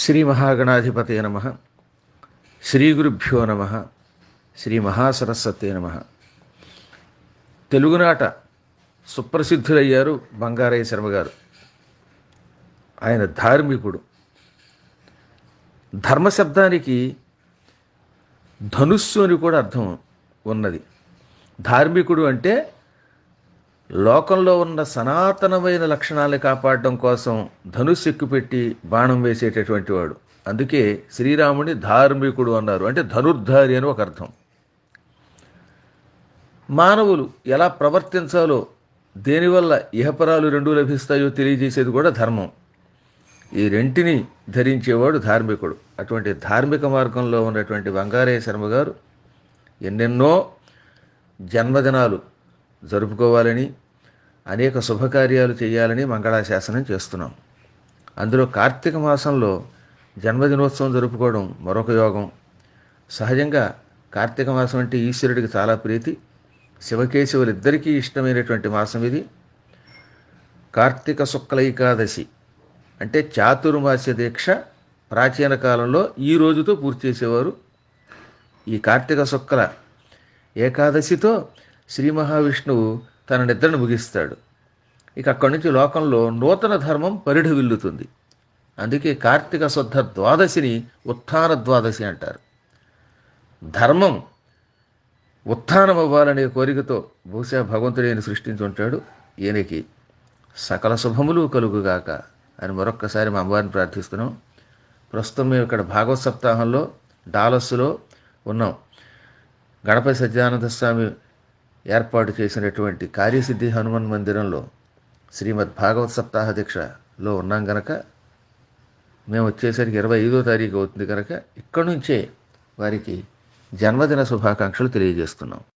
శ్రీ మహాగణాధిపతయ నమ. శ్రీ గురుభ్యో నమ. శ్రీ మహాసరస్వతే నమ. తెలుగునాట సుప్రసిద్ధులయ్యారు బంగారయ్య శర్మ గారు. ఆయన ధార్మికుడు. ధర్మశబ్దానికి ధనుస్సు అని కూడా అర్థం ఉన్నది. ధార్మికుడు అంటే లోకంలో ఉన్న సనాతనమైన లక్షణాలను కాపాడడం కోసం ధనుస్సు ఎక్కుపెట్టి బాణం వేసేటటువంటి వాడు. అందుకే శ్రీరాముని ధార్మికుడు అన్నారు. అంటే ధనుర్ధారి అని ఒక అర్థం. మానవులు ఎలా ప్రవర్తించాలో, దేనివల్ల ఇహపరాలు రెండూ లభిస్తాయో తెలియజేసేది కూడా ధర్మం. ఈ రెంటిని ధరించేవాడు ధార్మికుడు. అటువంటి ధార్మిక మార్గంలో ఉన్నటువంటి బంగారయ్య శర్మ గారు ఎన్నెన్నో జన్మదినాలు జరుపుకోవాలని, అనేక శుభకార్యాలు చేయాలని మంగళాశాసనం చేస్తున్నాం. అందులో కార్తీక మాసంలో జన్మదినోత్సవం జరుపుకోవడం మరొక యోగం. సహజంగా కార్తీక మాసం అంటే ఈశ్వరుడికి చాలా ప్రీతి. శివకేశవులిద్దరికీ ఇష్టమైనటువంటి మాసం ఇది. కార్తీక శుక్ల ఏకాదశి అంటే చాతుర్మాస్య దీక్ష ప్రాచీన కాలంలో ఈ రోజుతో పూర్తి చేసేవారు. ఈ కార్తీక శుక్ల ఏకాదశితో శ్రీ మహావిష్ణువు తన నిద్రను ముగిస్తాడు. ఇక అక్కడి నుంచి లోకంలో నూతన ధర్మం పరిఢవిల్లుతుంది. అందుకే కార్తీక శుద్ధ ద్వాదశిని ఉత్థాన ద్వాదశి అంటారు. ధర్మం ఉత్థానం అవ్వాలనే కోరికతో బహుశా భగవంతుడైన సృష్టించుంటాడు. ఈయనకి సకల శుభములు కలుగుగాక అని మరొక్కసారి మా అమ్మవారిని ప్రార్థిస్తున్నాం. ప్రస్తుతం మేము ఇక్కడ భాగవత సప్తాహంలో డాలస్సులో ఉన్నాం. గణపతి సత్యానంద స్వామి ఏర్పాటు చేసినటువంటి కార్యసిద్ధి హనుమాన్ మందిరంలో శ్రీమద్ భాగవత సప్తాహ దీక్షలో ఉన్నాం కనుక, మేము వచ్చేసరికి 25వ తారీఖు అవుతుంది కనుక ఇక్కడి నుంచే వారికి జన్మదిన శుభాకాంక్షలు తెలియజేస్తున్నాం.